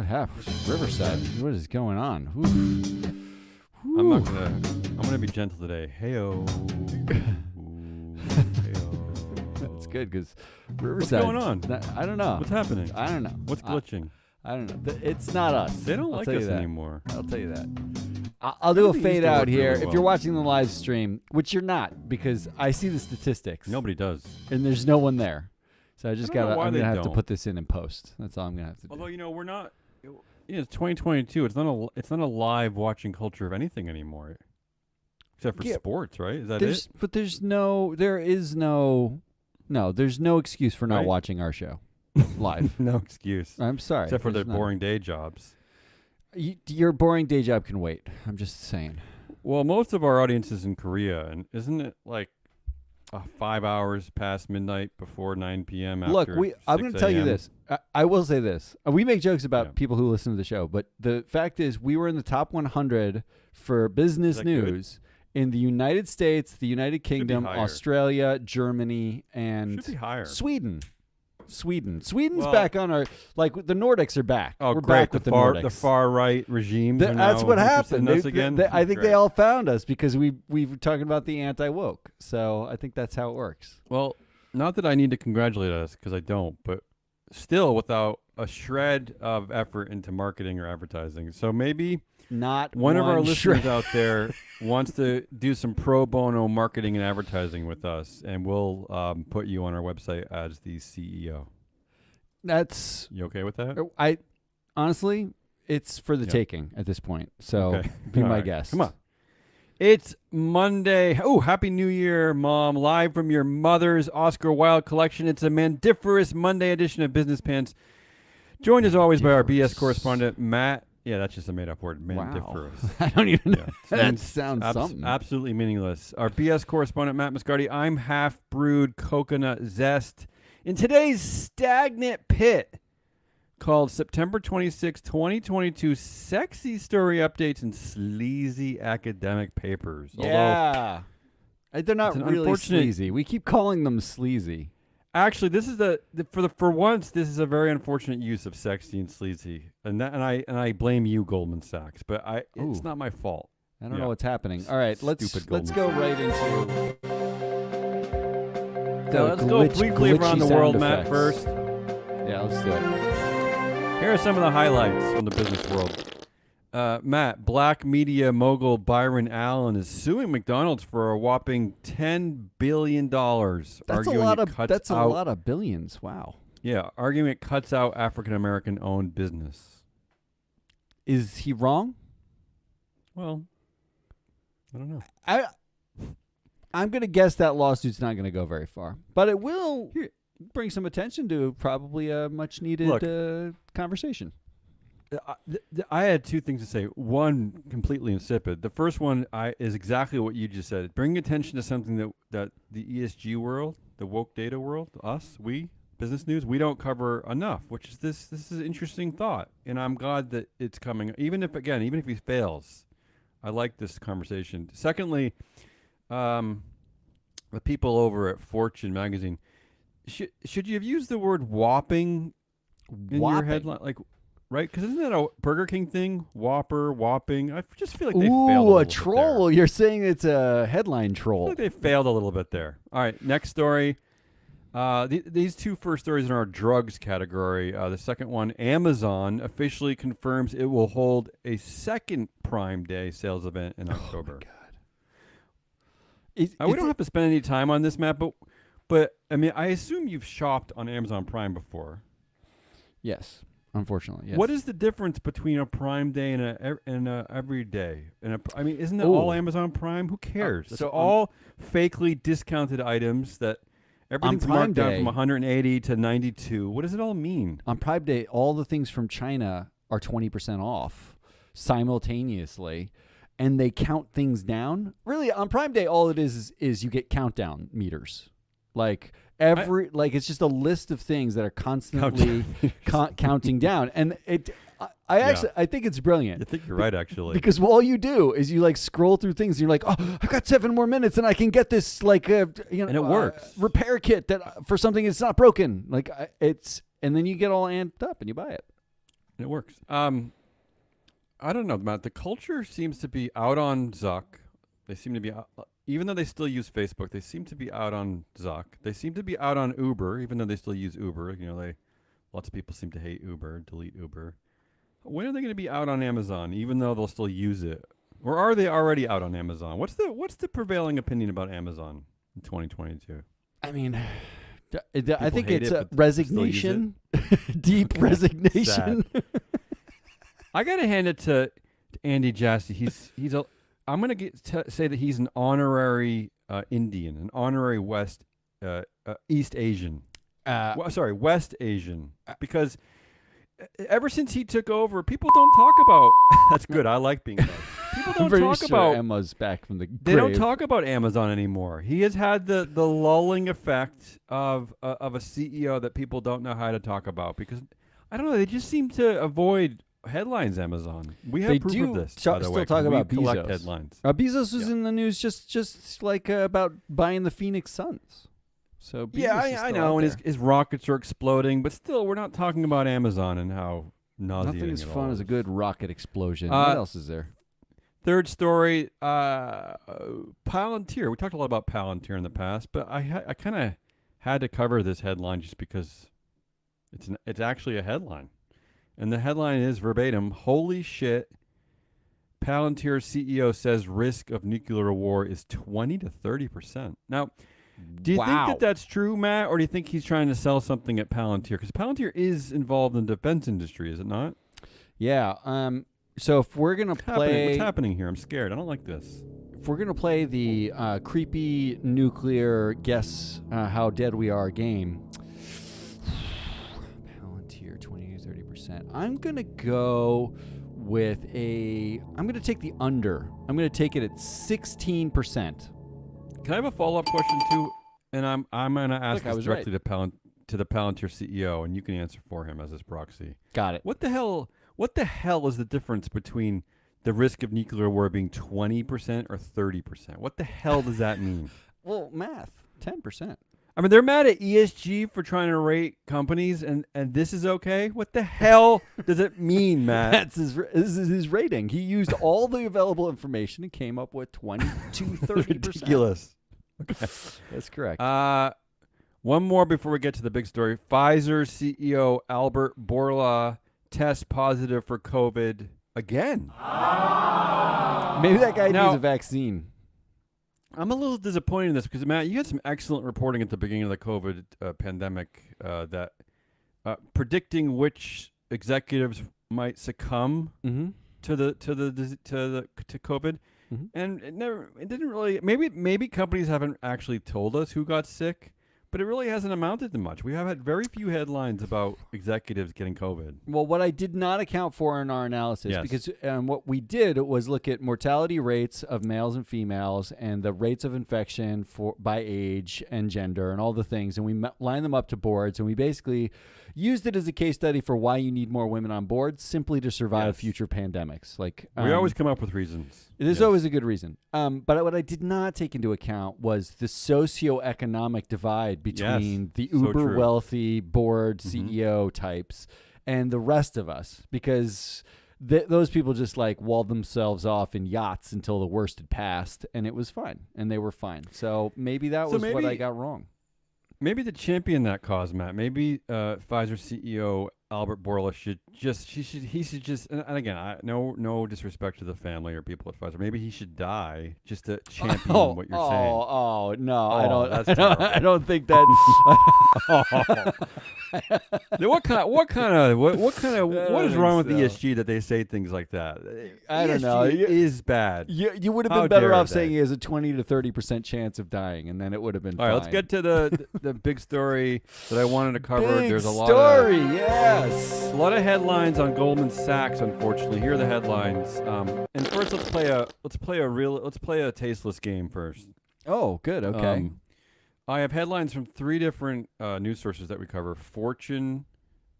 Riverside. What is going on? Ooh. I'm gonna be gentle today. Heyo. That's good because Riverside. What's going on? I don't know. What's happening? I don't know. What's glitching? I don't know. It's not us. They don't like us anymore. I'll tell you that. I'll do a fade out here. If you're watching the live stream, which you're not, because I see the statistics. Nobody does. And there's no one there. So I'm going to have to put this in post. That's all I'm going to have to do. Although, we're not, it's 2022. It's not a live watching culture of anything anymore. Except for sports, right? Is that it? But there's no excuse for not watching our show live. No excuse. I'm sorry. Except for their boring day jobs. Your boring day job can wait. I'm just saying. Well, most of our audience is in Korea, and isn't it like 5 hours past midnight before 9 p.m. Look, I'm going to tell you this. I will say this. We make jokes about people who listen to the show, but the fact is we were in the top 100 for business news in the United States, the United Kingdom, Australia, Germany, and Sweden. Sweden's back on our, like, the Nordics are back. Oh, we're great. back with the Nordics. The far right regimes. That's what happened. I think great. they all found us because we were talking about the anti-woke. So I think that's how it works. Well, not that I need to congratulate us because I don't, but still without a shred of effort into marketing or advertising. So maybe not one of our listeners out there wants to do some pro bono marketing and advertising with us, and we'll put you on our website as the CEO. You okay with that? I honestly, it's for the taking at this point. So be my guest. Come on. It's Monday. Oh, Happy New Year, Mom. Live from your mother's Oscar Wilde collection. It's a mandiferous Monday edition of Business Pants. Joined as always by our BS correspondent, Matt. Yeah, that's just a made-up word. Mandiferous. Wow. I don't even know. That sounds something. Absolutely meaningless. Our BS correspondent, Matt Mascardi. I'm half-brewed coconut zest. In today's stagnant pit called September 26, 2022, Sexy Story Updates and Sleazy Academic Papers. Yeah. They're not really sleazy. We keep calling them sleazy. Actually, this is for once, this is a very unfortunate use of sexy and sleazy, and I blame you, Goldman Sachs. But it's not my fault. I don't know what's happening. All right, let's go right into. Let's go briefly around the world, Matt. First, yeah, let's do it. Here are some of the highlights from the business world. Matt, black media mogul Byron Allen is suing McDonald's for a whopping $10 billion. That's a lot of billions. Wow. Yeah, arguing it cuts out African-American owned business. Is he wrong? Well, I don't know. I'm going to guess that lawsuit's not going to go very far, but it will bring some attention to probably a much-needed conversation. I had two things to say. One, completely insipid. The first one is exactly what you just said. Bringing attention to something that the ESG world, the woke data world, business news, we don't cover enough, which is this is an interesting thought. And I'm glad that it's coming. Even if he fails, I like this conversation. Secondly, the people over at Fortune magazine, should you have used the word whopping in your headline? Like, right? Because isn't that a Burger King thing? Whopper, whopping. I just feel like they failed a little bit troll. there. You're saying it's a headline troll. I feel like they failed a little bit there. All right, next story. These two first stories in our drugs category. The second one, Amazon officially confirms it will hold a second Prime Day sales event in October. Oh, my God. We don't have to spend any time on this, Matt, but I mean, I assume you've shopped on Amazon Prime before. Yes. Unfortunately, yes. What is the difference between a Prime Day and a every day? I mean, isn't it all Amazon Prime? Who cares? So all fakely discounted items that everything's marked down from 180 to 92. What does it all mean? On Prime Day, all the things from China are 20% off simultaneously, and they count things down. Really, on Prime Day, all it is you get countdown meters, like. It's just a list of things that are constantly counting down, and I think it's brilliant. I think you're right, actually, because all you do is you scroll through things, and you're like, oh, I've got 7 more minutes, and I can get this and it works repair kit that for something that's not broken, and then you get all amped up and you buy it. And it works. I don't know, Matt. The culture seems to be out on Zuck. They seem to be, even though they still use Facebook, they seem to be out on Zuck. They seem to be out on Uber, even though they still use Uber. You know, lots of people seem to hate Uber, delete Uber. When are they going to be out on Amazon, even though they'll still use it? Or are they already out on Amazon? What's the prevailing opinion about Amazon in 2022? I mean, I think hate it's it, a but resignation, deep resignation. I gotta hand it to Andy Jassy. I'm gonna say that he's an honorary Indian, an honorary East Asian. West Asian, because ever since he took over, people don't talk about. That's good. I like being nice. People don't talk about Emma's back from the grave. They don't talk about Amazon anymore. He has had the lulling effect of a CEO that people don't know how to talk about, because I don't know. They just seem to avoid headlines. Amazon. We have proof of this. By the way, talk about we collect Bezos. headlines. Bezos was in the news just like about buying the Phoenix Suns. So Bezos I know, and his rockets are exploding, but still, we're not talking about Amazon and how nauseating. Nothing as it fun all as a is. good rocket explosion. What else is there? Third story, Palantir. We talked a lot about Palantir in the past, but I kind of had to cover this headline just because it's actually a headline. And the headline is verbatim, "Holy shit, Palantir CEO says risk of nuclear war is 20 to 30%." Now, do you think that that's true, Matt, or do you think he's trying to sell something at Palantir? Because Palantir is involved in the defense industry, is it not? Yeah. So if we're gonna play, what's happening here? I'm scared. I don't like this. If we're gonna play the creepy nuclear guess how dead we are game, Palantir 20 to 30%. I'm gonna go with I'm gonna take the under. I'm gonna take it at 16%. Can I have a follow-up question too? And I'm gonna ask Look, this directly to the Palantir CEO, and you can answer for him as his proxy. Got it. What the hell is the difference between the risk of nuclear war being 20% or 30%? What the hell does that mean? Well, math, 10%. I mean, they're mad at ESG for trying to rate companies, and this is okay? What the hell does it mean, Matt? This is his rating. He used all the available information and came up with 20 to 30%. Ridiculous. Okay. That's correct. One more before we get to the big story. Pfizer CEO Albert Bourla tests positive for COVID again. Maybe that guy needs a vaccine. I'm a little disappointed in this because, Matt, you had some excellent reporting at the beginning of the COVID pandemic that predicting which executives might succumb to COVID, and it didn't really. Maybe companies haven't actually told us who got sick, but it really hasn't amounted to much. We have had very few headlines about executives getting COVID. Well, what I did not account for in our analysis, because what we did was look at mortality rates of males and females and the rates of infection by age and gender and all the things, and we lined them up to boards, and we basically used it as a case study for why you need more women on boards simply to survive future pandemics. Like we always come up with reasons. There's always a good reason. But what I did not take into account was the socioeconomic divide between the uber wealthy board CEO types and the rest of us, because those people just like walled themselves off in yachts until the worst had passed, and it was fine, and they were fine. So maybe that was what I got wrong. Maybe to champion that cause, Matt, maybe Pfizer CEO Albert Bourla should just, and again, no disrespect to the family or people at Pfizer. Maybe he should die just to champion what you're saying. Oh no, I don't think that. What is wrong with ESG that they say things like that? I don't know. It is bad. You would have been better off saying he has a 20 to 30% chance of dying, and then it would have been fine. All right, let's get to the big story that I wanted to cover. There's a lot Yes. A lot of headlines on Goldman Sachs, unfortunately. Here are the headlines. And first, let's play a tasteless game first. Oh, good. Okay. I have headlines from 3 different news sources that we cover: Fortune,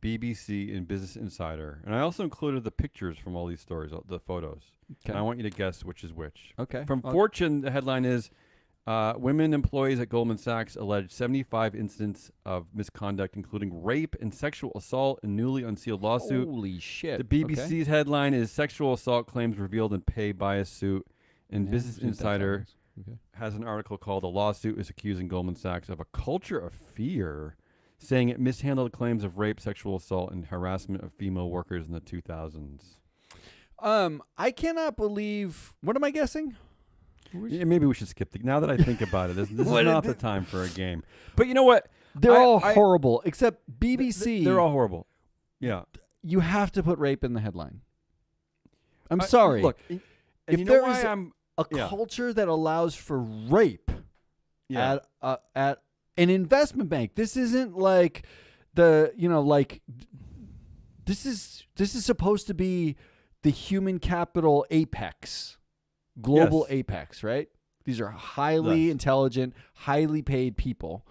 BBC, and Business Insider. And I also included the pictures from all these stories, the photos. Okay. And I want you to guess which is which. Okay. From Fortune, the headline is, Women employees at Goldman Sachs alleged 75 incidents of misconduct, including rape and sexual assault in newly unsealed lawsuit. Holy shit. The BBC's headline is Sexual Assault Claims Revealed in Pay Bias Suit. And Yeah, Business see what that Insider sounds. has an article called "The Lawsuit is Accusing Goldman Sachs of a Culture of Fear," saying it mishandled claims of rape, sexual assault, and harassment of female workers in the 2000s. I cannot believe. What am I guessing? Yeah, maybe we should skip now that I think about it. This is What not is the time for a game. But you know what? They're all I- horrible, except BBC. They're all horrible. Yeah. You have to put rape in the headline. I'm sorry. Look, and if you know there why is I'm a yeah. culture that allows for rape yeah. at an investment bank. This isn't like this is supposed to be the human capital apex, global Yes. apex, right? These are highly Yes. intelligent, highly paid people,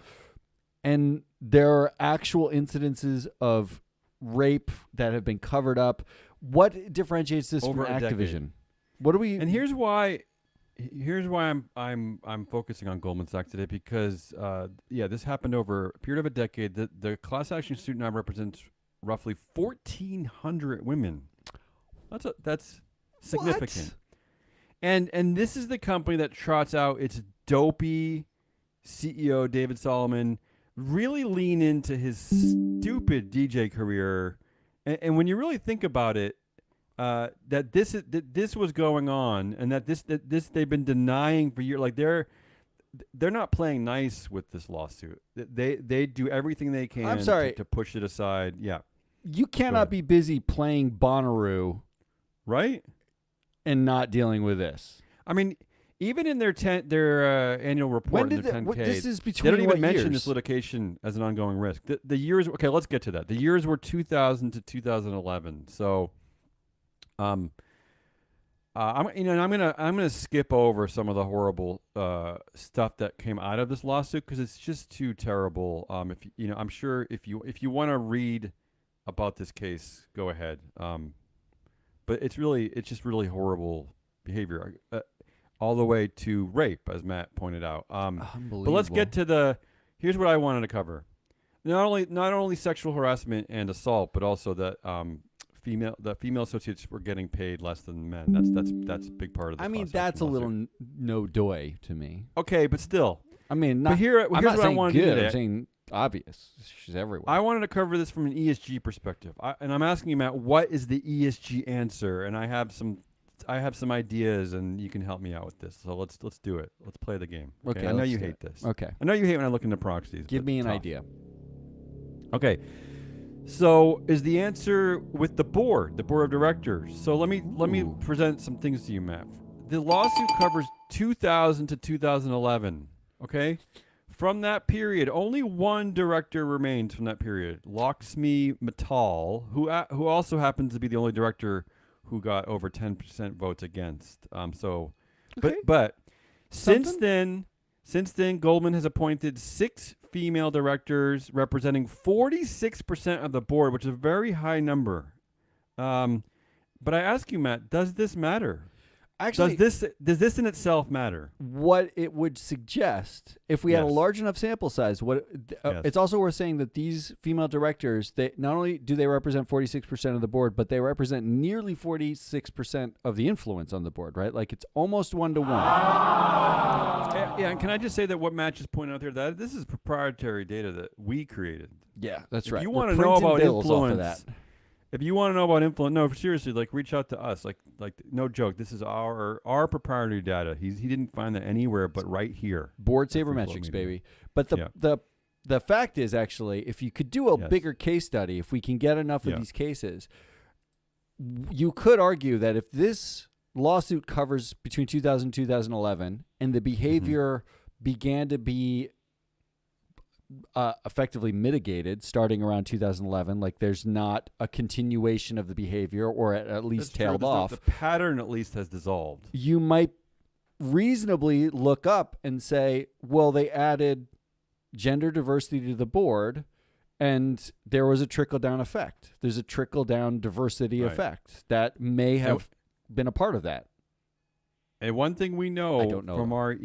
and there are actual incidences of rape that have been covered up. What differentiates this Over from a decade. Activision? What do we? And here's why I'm focusing on Goldman Sachs today because this happened over a period of a decade. The class action suit now represents roughly 1,400 women. That's significant. What? And this is the company that trots out its dopey CEO David Solomon really lean into his stupid DJ career. And when you really think about it, that this was going on, and that this they've been denying for years. Like they're not playing nice with this lawsuit. They do everything they can. I'm sorry. to push it aside. Yeah, You cannot be busy playing Bonnaroo right. and not dealing with this. I mean, even in their annual report, in their 10K, this is they between don't even what mention years? this litigation as an ongoing risk. The years. Okay, let's get to that. The years were 2000 to 2011. So, I'm gonna skip over some of the horrible stuff that came out of this lawsuit because it's just too terrible. I'm sure if you want to read about this case, go ahead. But it's just really horrible behavior, all the way to rape, as Matt pointed out. Unbelievable. But let's get to here's what I wanted to cover. Not only sexual harassment and assault, but also that female associates were getting paid less than men. That's a big part of the I mean, class that's action a little lawsuit. no doy to me. Okay, but still. I mean, But here's I'm not what I saying wanted to do good. today. I'm saying obvious. She's everywhere. I wanted to cover this from an ESG perspective. And I'm asking you, Matt, what is the ESG answer? And I have some ideas, and you can help me out with this. So let's do it. Let's play the game. Okay, I know let's you do hate it. this. Okay. I know you hate when I look into proxies. Give but me an tough. idea. Okay. So is the answer with the board of directors? So let me Ooh. present some things to you, Matt. The lawsuit covers 2000 to 2011. Okay. From that period, only one director remains from that period, Lakshmi Mittal, who also happens to be the only director who got over 10% votes against. Okay. But since Something? then, Goldman has appointed 6 female directors representing 46% of the board, which is a very high number. But I ask you, Matt, does this matter? Actually, does this in itself matter? what it would suggest if we had a Yes. large enough sample size, Yes. it's also worth saying that these female directors, they not only do they represent 46% of the board, but they represent nearly 46% of the influence on the board, right? Like it's almost 1-to-1. Yeah, and can I just say that what Matt just pointed out there, that this is proprietary data that we created. Yeah, that's If right. you We're want to know printing about bills off of influence, that. if you want to know about influence, no, seriously, like reach out to us. Like no joke, this is our proprietary data. He didn't find that anywhere but right here. Board Free Flow sabermetrics, Media. baby. But Yeah. the fact is, actually, if you could do a Yes. bigger case study, if we can get enough of Yeah. these cases, you could argue that if this lawsuit covers between 2000 and 2011 and the behavior began to be effectively mitigated starting around 2011, like there's not a continuation of the behavior or at least That's true. tailed There's no- off, The pattern at least has dissolved. you might reasonably look up and say, well, they added gender diversity to the board and there was a trickle-down effect. There's a trickle-down diversity Right. effect that may have been a part of that. And one thing we know, I don't know. from our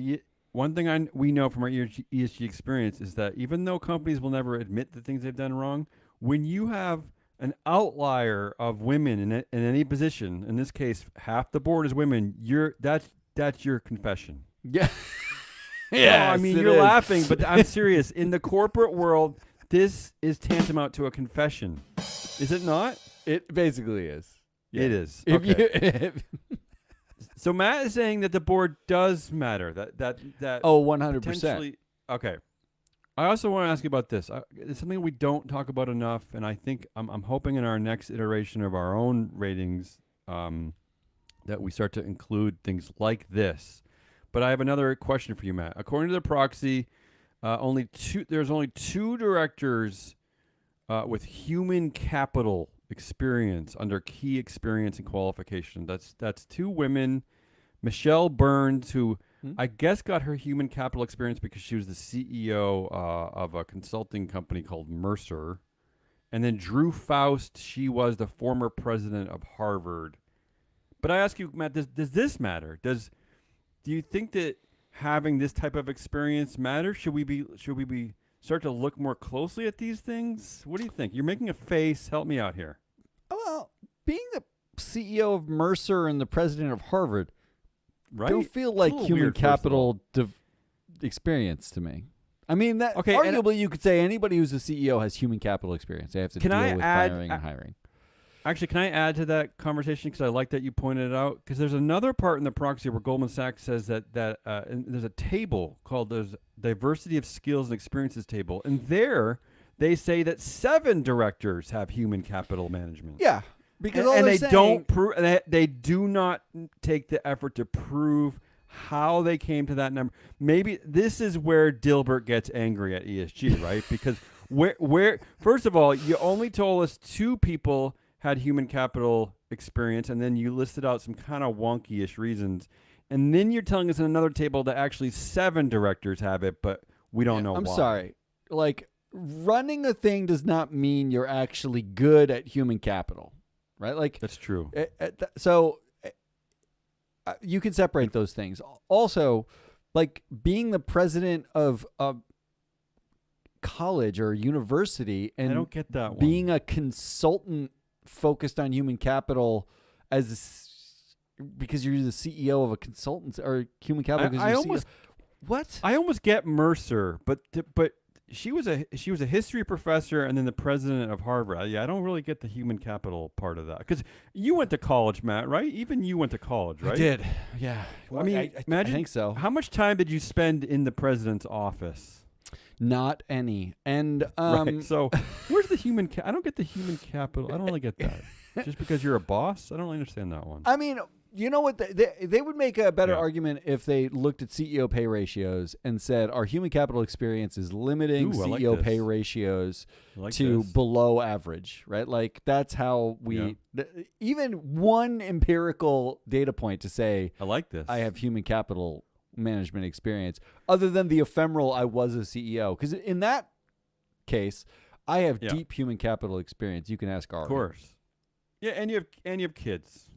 one thing we know from our ESG experience is that even though companies will never admit the things they've done wrong, when you have an outlier of women in any position, in this case, half the board is women, that's your confession. Yeah. Yeah, I mean, you're laughing, but I'm serious. In the corporate world, this is tantamount to a confession. Is it not? It basically is. Yeah. It is. If Okay. you, So Matt is saying that the board does matter. That 100%. potentially. Okay. I also want to ask you about this. It's something we don't talk about enough, and I think I'm hoping in our next iteration of our own ratings that we start to include things like this. But I have another question for you, Matt. According to the proxy, there's only two directors with human capital experience under key experience and qualification. That's two women, Michelle Burns, who I guess got her human capital experience because she was the CEO of a consulting company called Mercer, and then Drew Faust. She was the former president of Harvard. But I ask you, Matt, does this matter? Do you think that having this type of experience matters? Should we be start to look more closely at these things? What do you think? You're making a face. Help me out here. Well, being the CEO of Mercer and the president of Harvard, Right? don't feel like little human weird, first of capital experience to me. I mean, that Okay, and arguably you could say anybody who's a CEO has human capital experience. They have to Can deal I with add- firing and hiring. Actually, can I add to that conversation because I like that you pointed it out? Because there's another part in the proxy where Goldman Sachs says that and there's a table called the Diversity of Skills and Experiences table, and there they say that 7 directors have human capital management. Yeah, because and they don't prove. They do not take the effort to prove how they came to that number. Maybe this is where Dilbert gets angry at ESG, right? Because where first of all, you only told us 2 people had human capital experience, and then you listed out some kind of wonky-ish reasons. And then you're telling us in another table that actually 7 directors have it, but we don't know I'm why. sorry. Like, running a thing does not mean you're actually good at human capital, right? Like, That's true. You can separate those things. Also, like being the president of a college or university I and don't get that one. being a consultant focused on human capital because you're the CEO of a consultant or human capital. I almost get Mercer, but she was a history professor and then the president of Harvard. Yeah, I don't really get the human capital part of that because you went to college, Matt, right? Even you went to college, right? I did. Yeah. I mean, imagine I think so. How much time did you spend in the president's office? Not any. And Right. So where's the human? I don't get the human capital. I don't really get that. Just because you're a boss, I don't really understand that one. I mean, you know what? They would make a better Yeah. argument if they looked at CEO pay ratios and said our human capital experience is limiting Ooh, I like CEO this. pay ratios I like to this. below average, right? Like that's how we even one empirical data point to say I like this. I have human capital management experience other than the ephemeral I was a CEO, because in that case I have deep human capital experience. You can ask Ari. Of course. Yeah, and you have kids.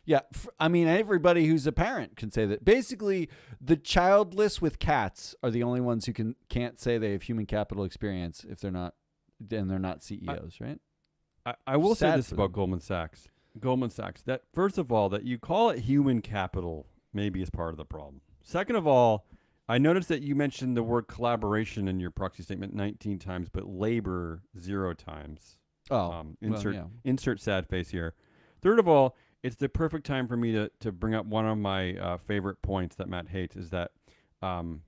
Yeah, I mean, everybody who's a parent can say that. Basically, the childless with cats are the only ones who can't say they have human capital experience if they're not CEOs, right? I will say Sad this for about them. Goldman Sachs. Goldman Sachs, that first of all, that you call it human capital maybe is part of the problem. Second of all, I noticed that you mentioned the word collaboration in your proxy statement 19 times, but labor 0 times. Insert sad face here. Third of all, it's the perfect time for me to bring up one of my favorite points that Matt hates is that, and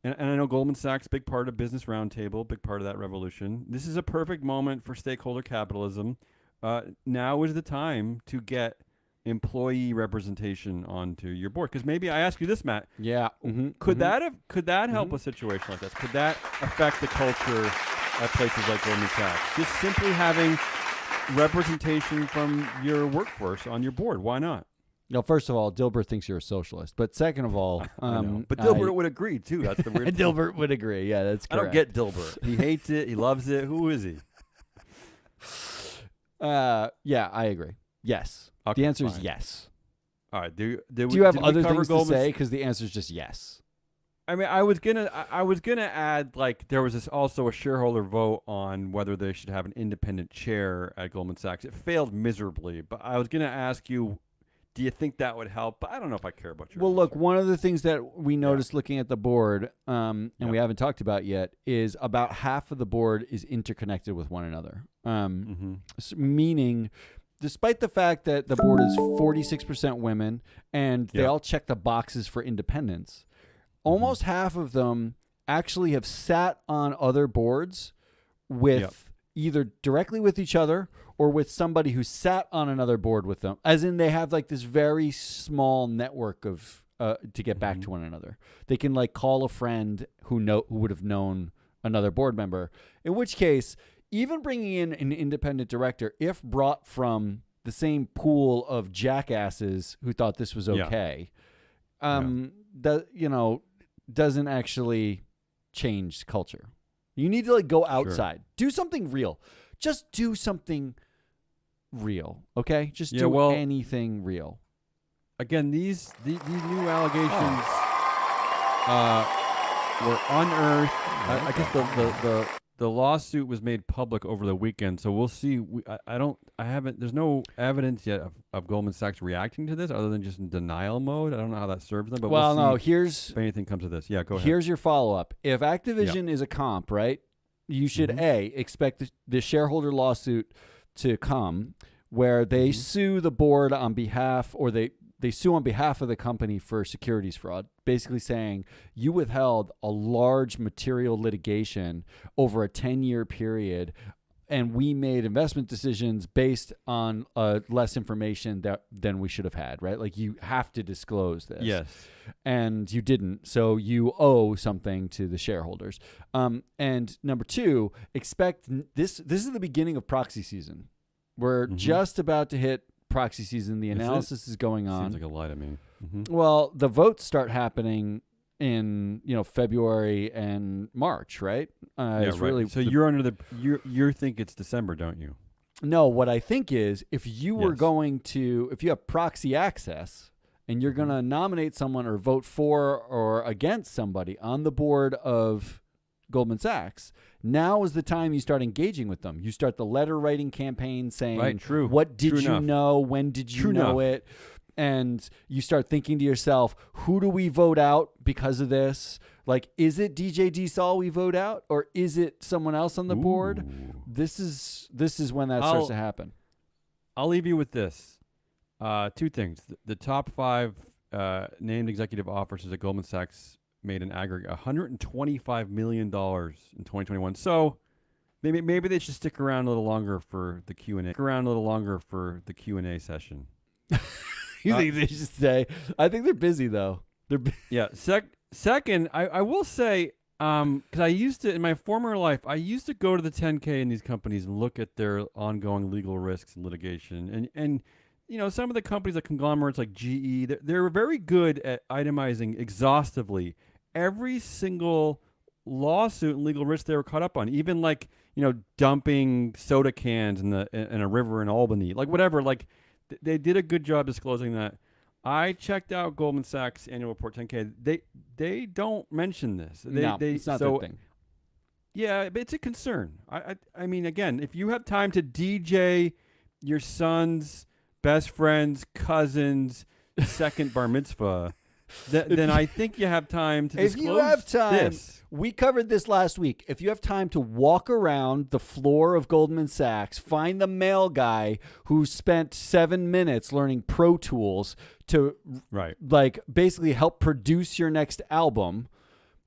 I know Goldman Sachs, big part of Business Roundtable, big part of that revolution. This is a perfect moment for stakeholder capitalism. Now is the time to get employee representation onto your board. Because maybe I ask you this, Matt. Yeah. Could that help a situation like this? Could that affect the culture at places like Goldman Sachs? Just simply having representation from your workforce on your board. Why not? No, first of all, Dilbert thinks you're a socialist. But second of all, but Dilbert would agree too. That's the weird thing. Dilbert would agree. Yeah, that's correct. I don't get Dilbert. He hates it. He loves it. Who is he? Yeah, I agree. Yes. Okay, the answer is fine. yes. All right. Do you have did we other cover things Goldman to say? Because the answer is just yes. I mean, I was gonna add like there was also a shareholder vote on whether they should have an independent chair at Goldman Sachs. It failed miserably, but I was gonna ask you, do you think that would help? But I don't know if I care about your Well, look, answer. one of the things that we noticed looking at the board, and Yeah. we haven't talked about yet, is about half of the board is interconnected with one another. Mm-hmm. Meaning, despite the fact that the board is 46% women and they Yeah. all check the boxes for independence, almost half of them actually have sat on other boards with either directly with each other or with somebody who sat on another board with them, as in they have like this very small network of to get back to one another. They can like call a friend who would have known another board member, in which case even bringing in an independent director, if brought from the same pool of jackasses who thought this was okay, doesn't actually change culture. You need to like go outside, do something real. Just do something real, okay? Just do anything real. Again, these new allegations were unearthed. I guess the lawsuit was made public over the weekend, so we'll see. There's no evidence yet of Goldman Sachs reacting to this other than just in denial mode. I don't know how that serves them, but we'll see if anything comes of this. Yeah, go ahead. Here's your follow-up. If Activision is a comp, right, you should, expect the shareholder lawsuit to come where they sue the board on behalf, or they sue on behalf of the company for securities fraud, basically saying you withheld a large material litigation over a 10-year period, and we made investment decisions based on less information than we should have had, right? Like you have to disclose this. Yes. And you didn't, so you owe something to the shareholders. And number two, expect this is the beginning of proxy season. We're just about to hit proxy season. The analysis is going on. Seems like a lie to me. Well, the votes start happening in February and March, right? It's right. really so you're under you think it's December, don't you? No, what I think is if you were if you have proxy access and you're going to nominate someone or vote for or against somebody on the board of Goldman Sachs, now is the time you start engaging with them. You start the letter writing campaign saying, what did you know? When did you know it? And you start thinking to yourself, who do we vote out because of this? Like, is it DJ DSAL we vote out, or is it someone else on the board? This is when that starts to happen. I'll leave you with this. Two things. The top 5 named executive officers at Goldman Sachs made an aggregate $125 million in 2021. So maybe they should stick around a little longer for the Q&A. Session. You think they should stay? I think they're busy though. Second, I will say, because I used to in my former life, I used to go to the 10K in these companies and look at their ongoing legal risks and litigation, and some of the companies like conglomerates like GE, they're very good at itemizing exhaustively every single lawsuit and legal risk they were caught up on, even like dumping soda cans in a river in Albany, like whatever. Like they did a good job disclosing that. I checked out Goldman Sachs annual report 10K. They don't mention this. It's not their thing. Yeah, but it's a concern. I mean, again, if you have time to DJ your son's best friend's cousin's second bar mitzvah, then I think you have time to disclose. If you have time, we covered this last week. If you have time to walk around the floor of Goldman Sachs, find the mail guy who spent 7 minutes learning Pro Tools to like basically help produce your next album,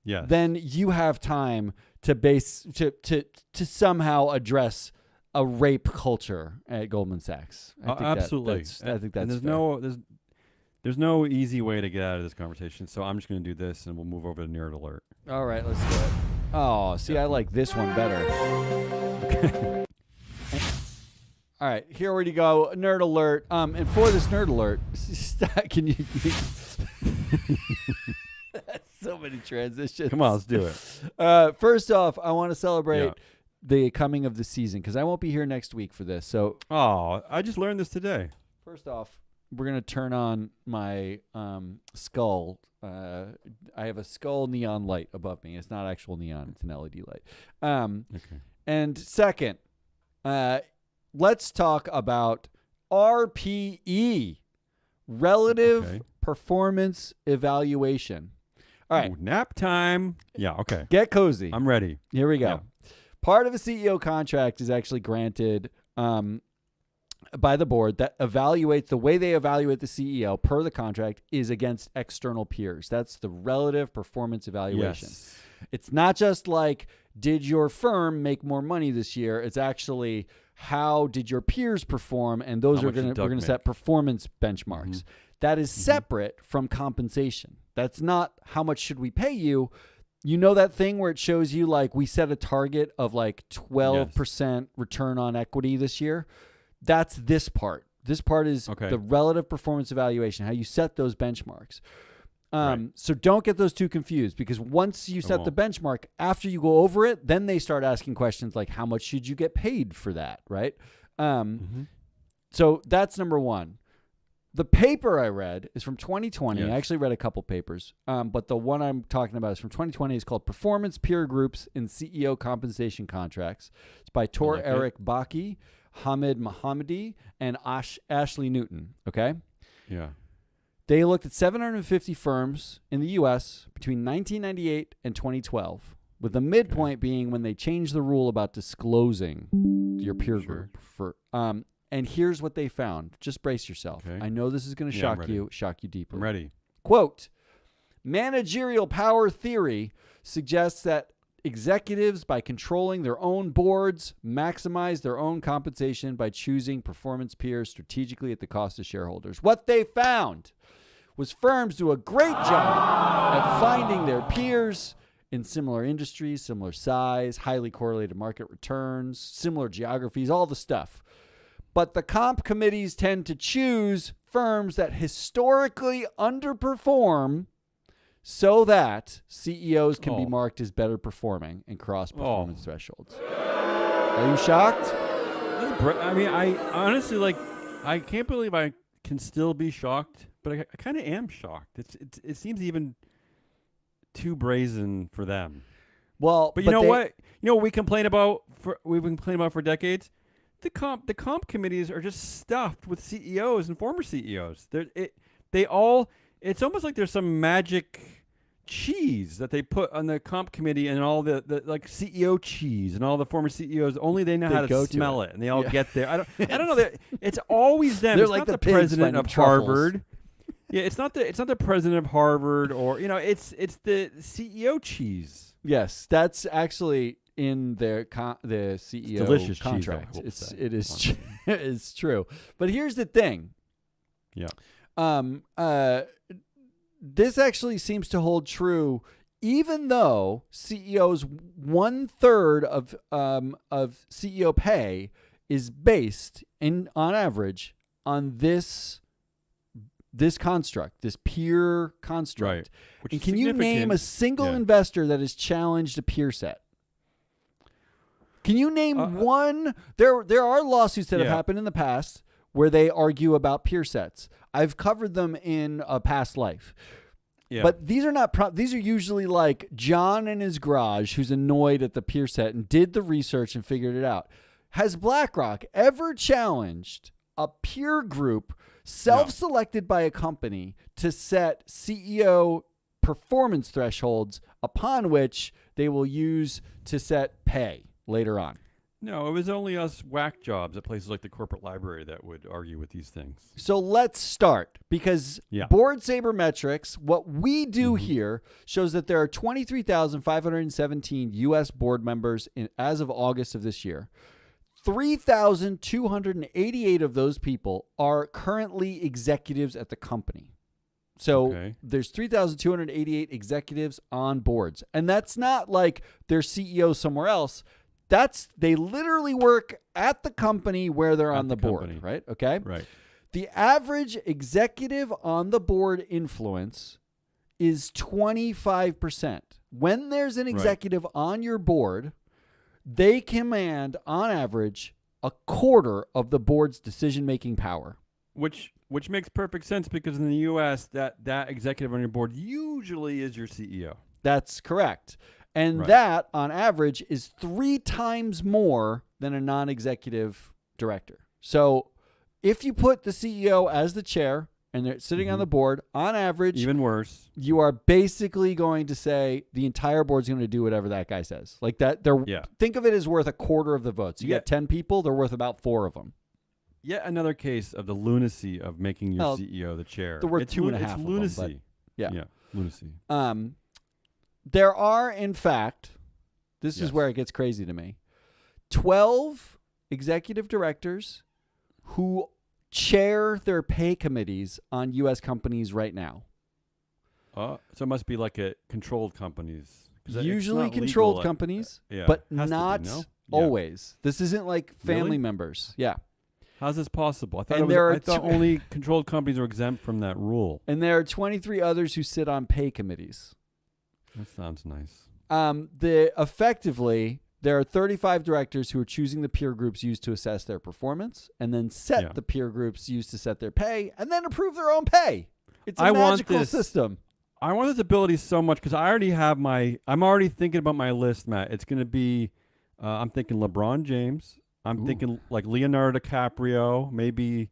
then you have time to somehow address a rape culture at Goldman Sachs. Absolutely. I think that's There's no easy way to get out of this conversation, so I'm just going to do this, and we'll move over to Nerd Alert. All right, let's do it. Oh, see, I like this one better. Okay. All right, here we go. Nerd Alert. And for this Nerd Alert, can you... So many transitions. Come on, let's do it. First off, I want to celebrate the coming of the season, because I won't be here next week for this. So, I just learned this today. First off, gonna turn on my skull. I have a skull neon light above me. It's not actual neon. It's an LED light. Okay. And second, let's talk about RPE, relative performance evaluation. All right. Ooh, nap time. Yeah, okay. Get cozy. I'm ready. Here we go. Yeah. Part of a CEO contract is actually granted by the board that evaluates the way they evaluate the CEO per the contract is against external peers. That's the relative performance evaluation. Yes. It's not just like, did your firm make more money this year? It's actually, how did your peers perform? And those How are much did we're Doug going to make? set performance benchmarks. That is separate from compensation. That's not how much should we pay you. You know that thing where it shows you like we set a target of like 12% return on equity this year? That's this part. This part is the relative performance evaluation, how you set those benchmarks. So don't get those two confused, because once you set the benchmark, after you go over it, then they start asking questions like, how much should you get paid for that, right? So that's number one. The paper I read is from 2020. Yes. I actually read a couple papers, but the one I'm talking about is from 2020. It's called Performance Peer Groups in CEO Compensation Contracts. It's by Tor Eric Baki, Hamid Mohammadi, and Ashley Newton, okay? Yeah. They looked at 750 firms in the U.S. between 1998 and 2012, with the midpoint being when they changed the rule about disclosing your peer group. And here's what they found. Just brace yourself. I know this is going to shock you deeply. I'm ready. Quote, managerial power theory suggests that executives, by controlling their own boards, maximize their own compensation by choosing performance peers strategically at the cost of shareholders. What they found was firms do a great job at finding their peers in similar industries, similar size, highly correlated market returns, similar geographies, all the stuff. But the comp committees tend to choose firms that historically underperform so that CEOs can be marked as better performing and cross performance thresholds. Are you shocked? I mean, I honestly, I can't believe I can still be shocked, but I kind of am shocked. It seems even too brazen for them. Well, but you know what? You know what we complain about we've been complaining about for decades? The comp committees are just stuffed with CEOs and former CEOs. It's almost like there's some magic cheese that they put on the comp committee, and all the like CEO cheese and all the former CEOs. Only they know how to smell it, and they all get there. I don't know. It's always them. They're it's like not the the pigs president of truffles. Harvard. Yeah, it's not the president of Harvard, or it's the CEO cheese. Yes, that's actually in their the CEO delicious contract. Cheese, It's true. But here's the thing. Yeah. This actually seems to hold true, even though CEOs 1/3 of CEO pay is based on average on this construct, this peer construct. Which and is can you name a single investor that has challenged a peer set? Can you name one? There are lawsuits that have happened in the past where they argue about peer sets. I've covered them in a past life. Yeah. But these are not these are usually like John in his garage who's annoyed at the peer set and did the research and figured it out. Has BlackRock ever challenged a peer group self-selected by a company to set CEO performance thresholds upon which they will use to set pay later on? No, it was only us whack jobs at places like the corporate library that would argue with these things. So let's start, because Board Sabermetrics, what we do here, shows that there are 23,517 U.S. board members as of August of this year. 3,288 of those people are currently executives at the company. So there's 3,288 executives on boards. And that's not like they're CEOs somewhere else. They literally work at the company where they're on the board, right? Okay. Right. The average executive on the board influence is 25%. When there's an executive on your board, they command on average a quarter of the board's decision-making power. Which Which makes perfect sense because in the U.S., that executive on your board usually is your CEO. That's correct. And Right. that, on average, is 3 times more than a non-executive director. So if you put the CEO as the chair and they're sitting on the board, on average, Even worse. you are basically going to say the entire board's going to do whatever that guy says. Like that. Think of it as worth a quarter of the votes. You get 10 people, they're worth about 4 of them. Yet another case of the lunacy of making your CEO the chair. They're worth it's 2.5 It's of them, lunacy. but Yeah, lunacy. There are, in fact, this is where it gets crazy to me, 12 executive directors who chair their pay committees on U.S. companies right now. So it must be like a controlled companies. Usually controlled companies, but not always. This isn't like family members. Yeah. How's this possible? I thought only controlled companies are exempt from that rule. And there are 23 others who sit on pay committees. That sounds nice. Effectively, there are 35 directors who are choosing the peer groups used to assess their performance and then set the peer groups used to set their pay and then approve their own pay. It's a magical system. I want this ability so much because I already have I'm already thinking about my list, Matt. It's going to be, I'm thinking LeBron James. I'm thinking like Leonardo DiCaprio, maybe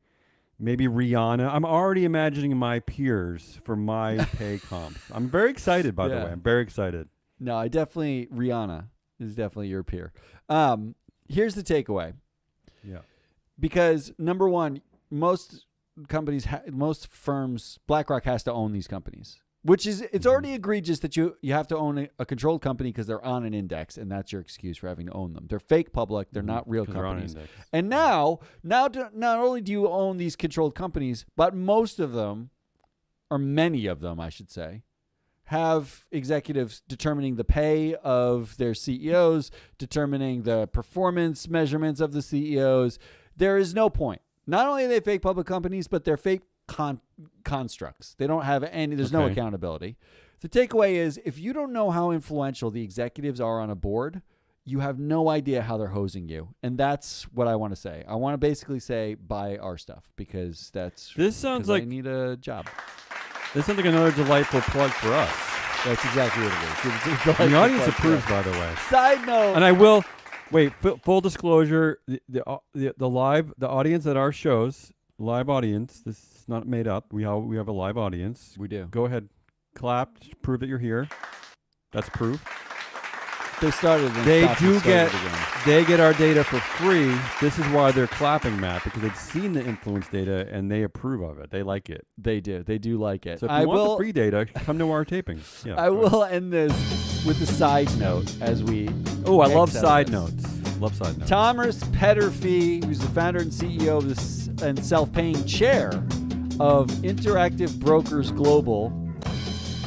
Rihanna. I'm already imagining my peers for my pay comps. I'm very excited, by the way. I'm very excited. No, Rihanna is definitely your peer. Here's the takeaway. Yeah. Because number one, most companies, most firms, BlackRock has to own these companies. Which is, it's already egregious that you have to own a controlled company because they're on an index, and that's your excuse for having to own them. They're fake public. They're not real companies. And now not only do you own these controlled companies, but most of them, or many of them, I should say, have executives determining the pay of their CEOs, determining the performance measurements of the CEOs. There is no point. Not only are they fake public companies, but they're fake constructs. They don't have any, there's no accountability. The takeaway is if you don't know how influential the executives are on a board, you have no idea how they're hosing you. And that's what I want to say. I want to basically say buy our stuff because this sounds like I need a job. This sounds like another delightful plug for us. That's exactly what it is. The audience approves, by the way. Side note. And I will wait. Full disclosure: the audience at our shows, live audience. This is not made up. We have a live audience. We do. Go ahead, clap, prove that you're here. That's proof. They started. They get our data for free. This is why they're clapping, Matt, because they've seen the influence data and they approve of it. They like it. They do. They do like it. So if you want the free data, come to our tapings. Yeah, I will end this with a side note as we. Oh, I love side notes. Love side notes. Thomas Petterfee, who's the founder and CEO of this and self-paying chair of Interactive Brokers Global,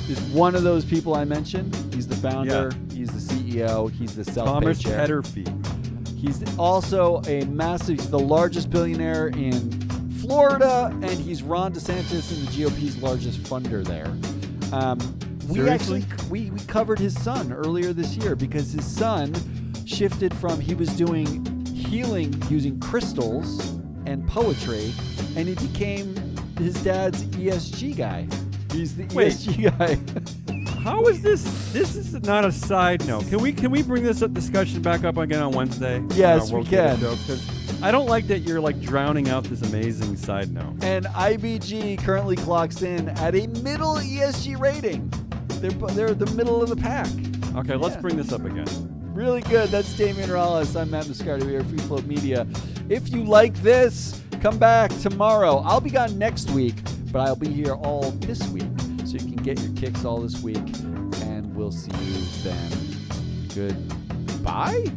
is one of those people I mentioned. He's the founder. Yeah. He's the CEO. He's the self-paid chair. Thomas Petterfee. He's also he's the largest billionaire in Florida, and he's Ron DeSantis and the GOP's largest funder there. We covered his son earlier this year because his son shifted from he was doing healing using crystals and poetry, and he became his dad's ESG guy. He's the ESG guy. How is this? This is not a side note. Can we bring this discussion back up again on Wednesday? Yes, we can. Because I don't like that you're like drowning out this amazing side note. And IBG currently clocks in at a middle ESG rating. They're the middle of the pack. Okay, let's bring this up again. Really good. That's Damian Rallis. I'm Matt Muscardi. We are Free Float Media. If you like this, come back tomorrow. I'll be gone next week, but I'll be here all this week. So you can get your kicks all this week, and we'll see you then. Goodbye?